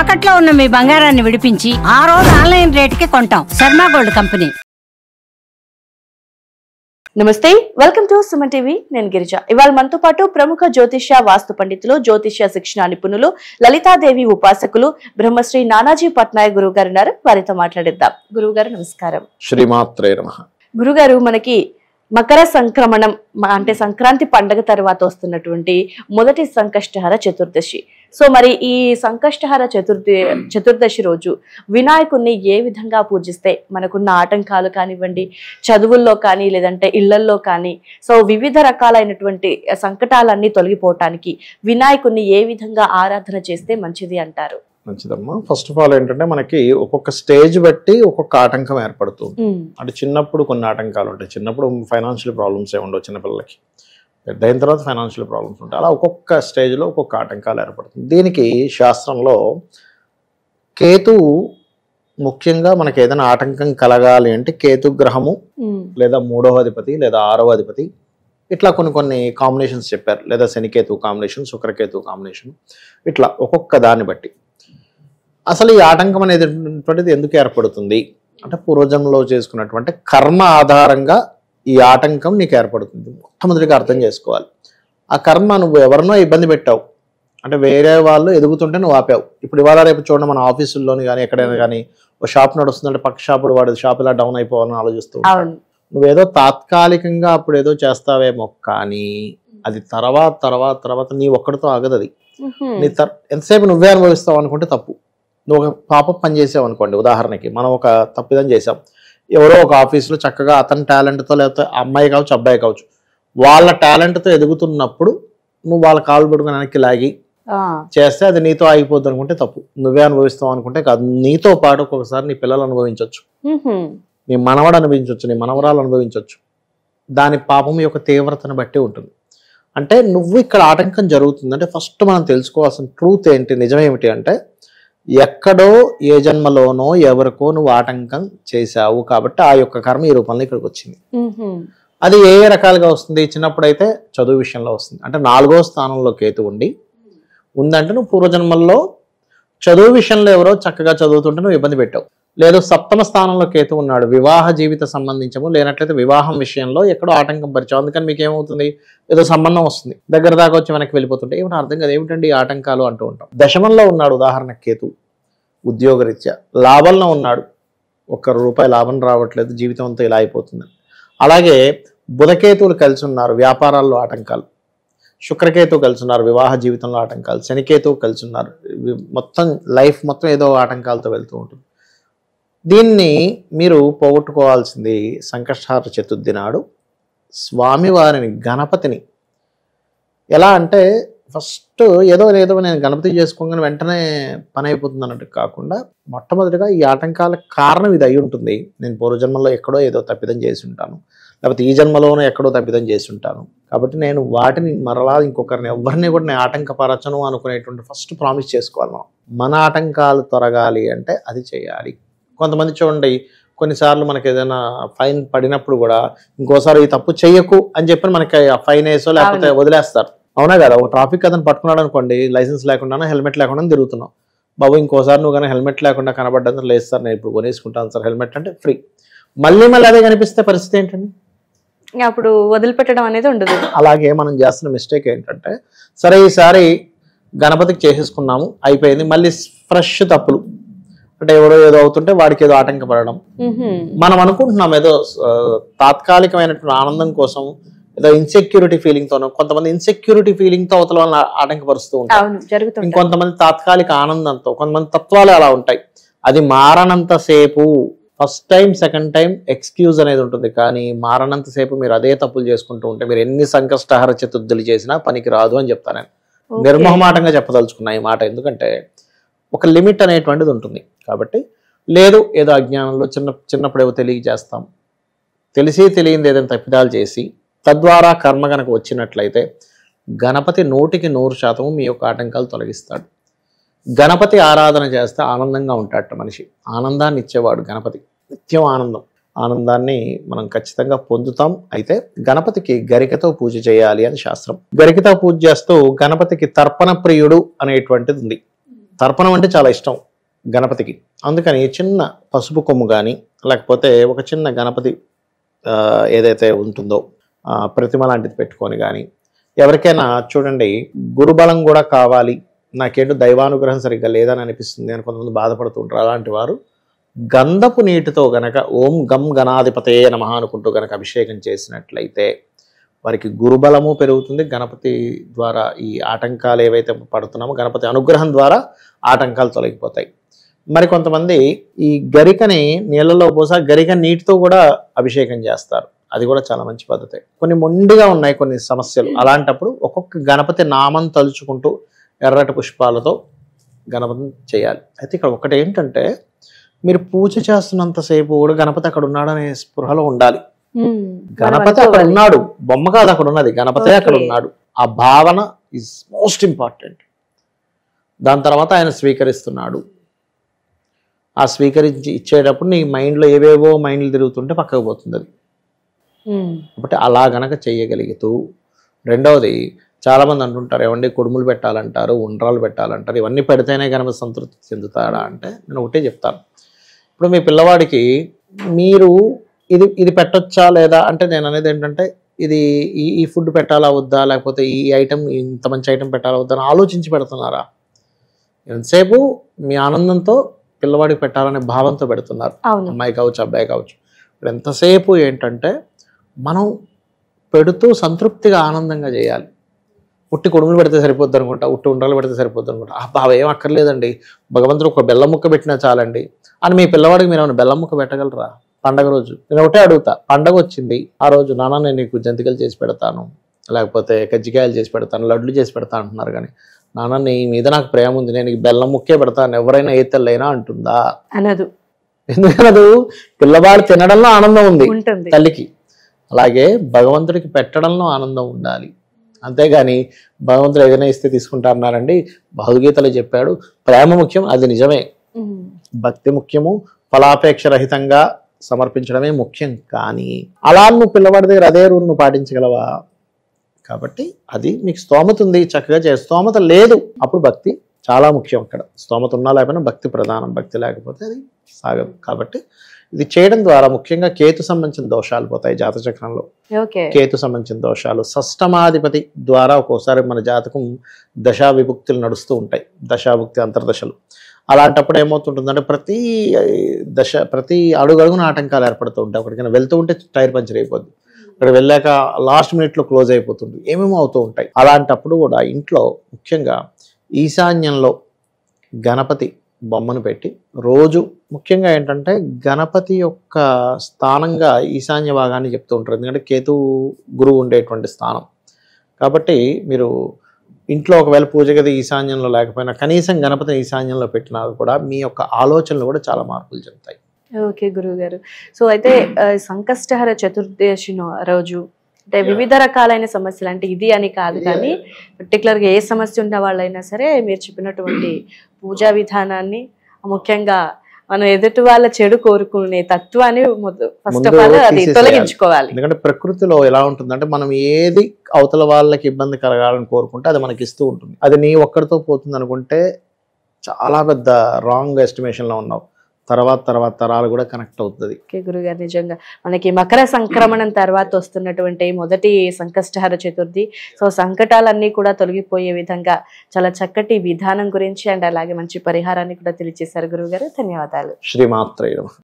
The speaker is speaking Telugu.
తాకట్లో ఉన్న మీ బంగారాన్ని విడిపించి ఆ రోజు ఆన్లైన్ రేటుకి కొంటాం. Sharma gold company. నమస్తే, వెల్కమ్ టు సుమన్ టీవీ. నేను గిరిజ. ఇవాళ మనతో పాటు ప్రముఖ జ్యోతిష్య వాస్తు పండితులు, జ్యోతిష్య శిక్షణ నిపుణులు, లలితాదేవి ఉపాసకులు బ్రహ్మశ్రీ నానాజీ పట్నాయక్ గురువు గారు ఉన్నారు. వారితో మాట్లాడిద్దాం. గురువు గారు నమస్కారం. శ్రీమాత్రే నమః. గురుగారు, మనకి మకర సంక్రమణం అంటే సంక్రాంతి పండగ తర్వాత వస్తున్నటువంటి మొదటి సంకష్టహర చతుర్దశి. సో మరి ఈ సంకష్టహర చతుర్దశి రోజు వినాయకుడిని ఏ విధంగా పూజిస్తే మనకున్న ఆటంకాలు కానివ్వండి, చదువుల్లో కానీ లేదంటే ఇళ్లల్లో కానీ, సో వివిధ రకాలైనటువంటి సంకటాలన్నీ తొలగిపోవటానికి వినాయకుడిని ఏ విధంగా ఆరాధన చేస్తే మంచిది అంటారు? మంచిదమ్మా. ఫస్ట్ ఆఫ్ ఆల్ ఏంటంటే మనకి ఒక్కొక్క స్టేజ్ బట్టి ఒక్కొక్క ఆటంకం ఏర్పడుతుంది. అంటే చిన్నప్పుడు కొన్ని ఆటంకాలు ఉంటాయి. చిన్నప్పుడు ఫైనాన్షియల్ ప్రాబ్లమ్స్ ఏ ఉండవు చిన్నపిల్లలకి, పెద్ద అయిన తర్వాత ఫైనాన్షియల్ ప్రాబ్లమ్స్ ఉంటాయి. అలా ఒక్కొక్క స్టేజ్లో ఒక్కొక్క ఆటంకాలు ఏర్పడుతుంది. దీనికి శాస్త్రంలో కేతువు ముఖ్యంగా మనకి ఏదైనా ఆటంకం కలగాలి అంటే కేతు గ్రహము లేదా 3వ అధిపతి లేదా 6వ అధిపతి ఇట్లా కొన్ని కాంబినేషన్స్ చెప్పారు. లేదా శనికేతు కాంబినేషన్, శుక్రకేతు కాంబినేషన్, ఇట్లా ఒక్కొక్క దాన్ని బట్టి అసలు ఈ ఆటంకం అనేది ఎందుకు ఏర్పడుతుంది అంటే పూర్వజన్మలో చేసుకున్నటువంటి కర్మ ఆధారంగా ఈ ఆటంకం నీకు ఏర్పడుతుంది. మొట్టమొదటిగా అర్థం చేసుకోవాలి. ఆ కర్మ నువ్వు ఎవరినో ఇబ్బంది పెట్టావు అంటే వేరే వాళ్ళు ఎదుగుతుంటే నువ్వు ఆపావు. ఇప్పుడు ఇవాళ రేపు చూడండి, మన ఆఫీసుల్లోని కానీ ఎక్కడైనా కానీ ఒక షాప్ నడుస్తుందంటే పక్క షాపు వాడు షాప్ ఇలా డౌన్ అయిపోవాలని ఆలోచిస్తూ నువ్వేదో తాత్కాలికంగా అప్పుడు ఏదో చేస్తావేమో, కానీ అది తర్వాత నీ ఒక్కడితో ఆగదు. అది నీ ఎంతసేపు నువ్వే అనుభవిస్తావు అనుకుంటే తప్పు. నువ్వు ఒక పాపం పని చేసావు అనుకోండి. ఉదాహరణకి మనం ఒక తప్పిదం చేసాం. ఎవరో ఒక ఆఫీస్లో చక్కగా అతని టాలెంట్తో, లేకపోతే అమ్మాయి కావచ్చు అబ్బాయి కావచ్చు, వాళ్ళ టాలెంట్తో ఎదుగుతున్నప్పుడు నువ్వు వాళ్ళ కాలు పట్టుకుని వెనక్కి లాగి చేస్తే అది నీతో ఆగిపోద్ది అనుకుంటే తప్పు. నువ్వే అనుభవిస్తావు అనుకుంటే కాదు. నీతో పాటు ఒక్కొక్కసారి నీ పిల్లలు అనుభవించవచ్చు, నీ మనవడు అనుభవించవచ్చు, నీ మనవరాలు అనుభవించవచ్చు. దాని పాపం యొక్క తీవ్రతను బట్టి ఉంటుంది. అంటే నువ్వు ఇక్కడ ఆటంకం జరుగుతుందంటే ఫస్ట్ మనం తెలుసుకోవాల్సిన ట్రూత్ ఏంటి, నిజమేమిటి అంటే ఎక్కడో ఏ జన్మలోనో ఎవరికో నువ్వు ఆటంకం చేశావు కాబట్టి ఆ యొక్క కర్మ ఈ రూపంలో ఇక్కడికి వచ్చింది. అది ఏ రకాలుగా వస్తుంది? చిన్నప్పుడు అయితే చదువు విషయంలో వస్తుంది. అంటే 4వ స్థానంలో కేతు ఉందంటే నువ్వు పూర్వజన్మల్లో చదువు విషయంలో ఎవరో చక్కగా చదువుతుంటే నువ్వు ఇబ్బంది పెట్టావు. లేదు 7వ స్థానంలో కేతు ఉన్నాడు, వివాహ జీవిత సంబంధించము, లేనట్లయితే వివాహం విషయంలో ఎక్కడో ఆటంకం పరిచావు. అందుకని మీకు ఏమవుతుంది, ఏదో సంబంధం వస్తుంది, దగ్గర దాకా వచ్చి వెనక్కి వెళ్ళిపోతుంటే ఏమిటో అర్థం కాదు, ఏమిటండి ఈ ఆటంకాలు అంటూ ఉంటాం. దశమంలో ఉన్నాడు ఉదాహరణకు కేతు, ఉద్యోగరీత్యా లాభంలో ఉన్నాడు, ₹1 లాభం రావట్లేదు, జీవితం అంతా ఇలా అయిపోతుంది. అలాగే బుధకేతువులు కలిసి ఉన్నారు, వ్యాపారాల్లో ఆటంకాలు. శుక్రకేతువు కలిసి ఉన్నారు, వివాహ జీవితంలో ఆటంకాలు. శనికేతువు కలిసి ఉన్నారు, మొత్తం లైఫ్ మొత్తం ఏదో ఆటంకాలతో వెళ్తూ ఉంటుంది. దీన్ని మీరు పోగొట్టుకోవాల్సింది సంకష్టహార చతుర్థి నాడు స్వామివారిని, గణపతిని. ఎలా అంటే ఫస్ట్ ఏదో నేను గణపతి చేసుకోగానే వెంటనే పని అయిపోతుంది అన్నట్టు కాకుండా మొట్టమొదటిగా ఈ ఆటంకాల కారణం ఇది అయి ఉంటుంది. నేను పూర్వజన్మలో ఎక్కడో ఏదో తప్పిదం చేసి ఉంటాను, లేకపోతే ఈ జన్మలోనూ ఎక్కడో తప్పిదం చేసి ఉంటాను, కాబట్టి నేను వాటిని మరలా ఇంకొకరిని ఎవరిని కూడా నేను ఆటంకపరచను అనుకునేటువంటి ఫస్ట్ ప్రామిస్ చేసుకోవాలి. మన ఆటంకాలు తొలగాలి అంటే అది చేయాలి. కొంతమంది చూడండి, కొన్నిసార్లు మనకి ఏదైనా ఫైన్ పడినప్పుడు కూడా ఇంకోసారి ఈ తప్పు చెయ్యకు అని చెప్పి మనకి ఆ ఫైన్ వేసో లేకపోతే వదిలేస్తారు. అవునా కదా? ఒక ట్రాఫిక్ అతను పట్టుకున్నాడు అనుకోండి, లైసెన్స్ లేకుండా హెల్మెట్ లేకుండా తిరుగుతున్నావు, బాబు ఇంకోసారి నువ్వు కానీ హెల్మెట్ లేకుండా కనబడ్డా లేదు సార్, నేను ఇప్పుడు కొనేసుకుంటాను సార్ హెల్మెట్ అంటే ఫ్రీ. మళ్ళీ అదే కనిపిస్తే పరిస్థితి ఏంటండి? అప్పుడు వదిలిపెట్టడం అనేది ఉండదు. అలాగే మనం చేస్తున్న మిస్టేక్ ఏంటంటే, సరే ఈసారి గణపతికి చేసేసుకున్నాము అయిపోయింది, మళ్ళీ ఫ్రెష్ తప్పులు. అంటే ఎవడో ఏదో అవుతుంటే వాడికి ఏదో ఆటంకపడడం. మనం అనుకుంటున్నాం ఏదో తాత్కాలికమైనటువంటి ఆనందం కోసం, ఏదో ఇన్సెక్యూరిటీ ఫీలింగ్ తోనో, కొంతమంది ఇన్సెక్యూరిటీ ఫీలింగ్ తో అవతల వాళ్ళని ఆటంకపరుస్తూ ఉంటారు. ఇంకొంతమంది తాత్కాలిక ఆనందంతో, కొంతమంది తత్వాలు అలా ఉంటాయి. అది మారనంతసేపు, first time second time excuse అనేది ఉంటుంది, కానీ మారనంతసేపు మీరు అదే తప్పులు చేసుకుంటూ ఉంటే మీరు ఎన్ని సంకష్టహార చతుర్థులు చేసినా పనికి రాదు అని చెప్తాను నేను. నిర్మోహమాటంగా చెప్పదలుచుకున్నా ఈ మాట. ఎందుకంటే ఒక లిమిట్ అనేటువంటిది ఉంటుంది. కాబట్టి లేదు ఏదో అజ్ఞానంలో చిన్నప్పుడు ఏవో తెలియ చేస్తాం, తెలిసి తెలియంది ఏదైనా తప్పిదాలు చేసి తద్వారా కర్మ కనుక వచ్చినట్లయితే గణపతి 100% మీ యొక్క ఆటంకాలు తొలగిస్తాడు. గణపతి ఆరాధన చేస్తే ఆనందంగా ఉంటాడట మనిషి. ఆనందాన్ని ఇచ్చేవాడు గణపతి, నిత్యం ఆనందాన్ని మనం ఖచ్చితంగా పొందుతాం. అయితే గణపతికి గరికతో పూజ చేయాలి అని శాస్త్రం. గరికతో పూజ చేస్తూ గణపతికి తర్పణ ప్రియుడు అనేటువంటిది ఉంది. తర్పణం అంటే చాలా ఇష్టం గణపతికి. అందుకని చిన్న పసుపు కొమ్ము కానీ లేకపోతే ఒక చిన్న గణపతి ఏదైతే ఉంటుందో ప్రతిమ లాంటిది పెట్టుకొని కానీ, ఎవరికైనా చూడండి గురుబలం కూడా కావాలి, నాకేంటో దైవానుగ్రహం సరిగ్గా లేదని అనిపిస్తుంది అని కొంతమంది బాధపడుతుంటారు. అలాంటి వారు గంధపు నీటితో గనక ఓం గం గణాధిపతే నమః అనుకుంటూ గనక అభిషేకం చేసినట్లయితే వారికి గురుబలము పెరుగుతుంది. గణపతి ద్వారా ఈ ఆటంకాలు ఏవైతే పడుతున్నామో గణపతి అనుగ్రహం ద్వారా ఆటంకాలు తొలగిపోతాయి. మరి కొంతమంది ఈ గరికని నీళ్ళలో పోసా గరిక నీటితో కూడా అభిషేకం చేస్తారు. అది కూడా చాలా మంచి పద్ధతి. కొన్ని మొండిగా ఉన్నాయి కొన్ని సమస్యలు, అలాంటప్పుడు ఒక్కొక్క గణపతి నామం తలుచుకుంటూ ఎర్రటి పుష్పాలతో గణపతిని చేయాలి. అయితే ఇక్కడ ఒకటి ఏంటంటే, మీరు పూజ చేస్తున్నంతసేపు కూడా గణపతి అక్కడ ఉన్నాడనే స్పృహలో ఉండాలి. గణపతి అక్కడ ఉన్నాడు, బొమ్మ కాదు అక్కడ ఉన్నది, గణపతి అక్కడ ఉన్నాడు. ఆ భావన ఈజ్ మోస్ట్ ఇంపార్టెంట్. దాని తర్వాత ఆయన స్వీకరిస్తున్నాడు. ఆ స్వీకరించి ఇచ్చేటప్పుడు నీ మైండ్లో ఏవేవో మైండ్లు తిరుగుతుంటే పక్కకు పోతుంది అది. కాబట్టి అలా గనక చెయ్యగలుగుతూ, రెండవది చాలామంది అంటుంటారు, ఏమండి కుడుములు పెట్టాలంటారు, ఉండ్రాలు పెట్టాలంటారు, ఇవన్నీ పెడితేనే గణపతి సంతృప్తి చెందుతాడా అంటే నేను ఒకటే చెప్తాను. ఇప్పుడు మీ పిల్లవాడికి మీరు ఇది పెట్టొచ్చా లేదా అంటే, నేను అనేది ఏంటంటే ఇది ఈ ఫుడ్ పెట్టాలా వద్దా, లేకపోతే ఈ ఐటెం ఇంత మంచి ఐటెం పెట్టాలా వద్దా అని ఆలోచించి పెడుతున్నారా? ఎంతసేపు మీ ఆనందంతో పిల్లవాడికి పెట్టాలనే భావంతో పెడుతున్నారు, అమ్మాయి కావచ్చు అబ్బాయి కావచ్చు. ఇప్పుడు ఎంతసేపు ఏంటంటే మనం పెడుతూ సంతృప్తిగా ఆనందంగా చేయాలి. ఉట్టి కొడుములు పెడితే సరిపోద్ది అనుకుంటా, ఉట్టి ఉండ్రాలు పెడితే సరిపోద్ది అనుకుంటా. బావ ఏం అక్కర్లేదండి, భగవంతుడు ఒక బెల్లం ముక్క పెట్టినా చాలండి అని మీ పిల్లవాడికి మీరు ఏమైనా బెల్లం ముక్క పెట్టగలరా? పండగ రోజు నేను ఒకటే అడుగుతా, పండగ వచ్చింది ఆ రోజు నాన్న నేను నీకు జంతికలు చేసి పెడతాను, లేకపోతే కజ్జికాయలు చేసి పెడతాను, లడ్లు చేసి పెడతా అంటున్నారు, కానీ నాన్న నీ మీద నాకు ప్రేమ ఉంది, నేను నీకు బెల్లం ముక్కే పెడతాను, ఎవరైనా ఏ తెల్లైనా అంటుందా? అనదు. ఎందుకనదు? పిల్లవాడు తినడంలో ఆనందం ఉంది తల్లికి, అలాగే భగవంతుడికి పెట్టడంలో ఆనందం ఉండాలి. అంతేగాని భగవంతుడు ఏదైనా ఇస్తే తీసుకుంటారన్నారండి. భగవద్గీతలో చెప్పాడు ప్రేమ ముఖ్యం, అది నిజమే. భక్తి ముఖ్యము, ఫలాపేక్ష రహితంగా సమర్పించడమే ముఖ్యం. కానీ అలా నువ్వు పిల్లవాడి దగ్గర అదే రూల్ నువ్వు పాటించగలవా? కాబట్టి అది మీకు స్తోమత ఉంది చక్కగా చేయ, స్తోమత లేదు అప్పుడు భక్తి చాలా ముఖ్యం. అక్కడ స్తోమత ఉన్నా లేకపోయినా భక్తి ప్రధానం, భక్తి లేకపోతే అది సాగదు. కాబట్టి ఇది చేయడం ద్వారా ముఖ్యంగా కేతు సంబంధించిన దోషాలు పోతాయి జాతచక్రంలో. కేతు సంబంధించిన దోషాలు, షష్టమాధిపతి ద్వారా ఒక్కోసారి మన జాతకం దశా విభక్తులు నడుస్తూ ఉంటాయి, దశాభుక్తి అంతర్దశలు. అలాంటప్పుడు ఏమవుతుంటుందంటే ప్రతి అడుగడుగున ఆటంకాలు ఏర్పడుతూ ఉంటాయి. ఒకటికైనా వెళ్తూ ఉంటే టైర్ పంచర్ అయిపోద్ది, ఇక్కడ వెళ్ళాక లాస్ట్ మినిట్లో క్లోజ్ అయిపోతుంది, ఏమేమో అవుతూ ఉంటాయి. అలాంటప్పుడు కూడా ఇంట్లో ముఖ్యంగా ఈశాన్యంలో గణపతి బొమ్మను పెట్టి రోజు, ముఖ్యంగా ఏంటంటే గణపతి యొక్క స్థానంగా ఈశాన్య భాగాన్ని చెప్తూ ఉంటారు, ఎందుకంటే కేతు గురువు ఉండేటువంటి స్థానం. కాబట్టి మీరు ఇంట్లో ఒకవేళ పూజ గది ఈశాన్యంలో లేకపోయినా కనీసం గణపతిని ఈశాన్యంలో పెట్టినా కూడా మీ యొక్క ఆలోచనలు కూడా చాలా మార్పులు చెందుతాయి. ఓకే గురువు గారు. సో అయితే సంకష్టహర చతుర్దశి రోజు అంటే వివిధ రకాలైన సమస్యలు, అంటే ఇది అని కాదు కానీ పర్టికులర్గా ఏ సమస్య ఉన్న వాళ్ళైనా సరే మీరు చెప్పినటువంటి పూజా విధానాన్ని, ముఖ్యంగా మనం ఎదుటి వాళ్ళ చెడు కోరుకునే తత్వాన్ని ఫస్ట్ ఆఫ్ ఆల్ అది తొలగించుకోవాలి. ఎందుకంటే ప్రకృతిలో ఎలా ఉంటుందంటే మనం ఏది అవతల వాళ్ళకి ఇబ్బంది కలగాలని కోరుకుంటే అది మనకి ఇస్తూ ఉంటుంది. అది నీ ఒక్కడితో పోతుంది అనుకుంటే చాలా పెద్ద రాంగ్ ఎస్టిమేషన్ లో ఉన్నావు. తర్వాత తరాలు కూడా కనెక్ట్ అవుతుంది. ఓకే గురుగారు, నిజంగా మనకి మకర సంక్రమణం తర్వాత వస్తున్నటువంటి మొదటి సంకష్టహర చతుర్థి, సో సంకటాలన్నీ కూడా తొలగిపోయే విధంగా చాలా చక్కటి విధానం గురించి అండ్ అలాగే మంచి పరిహారాన్ని కూడా తెలియజేశారు గురువుగారు. ధన్యవాదాలు. శ్రీమాత్రే నమః.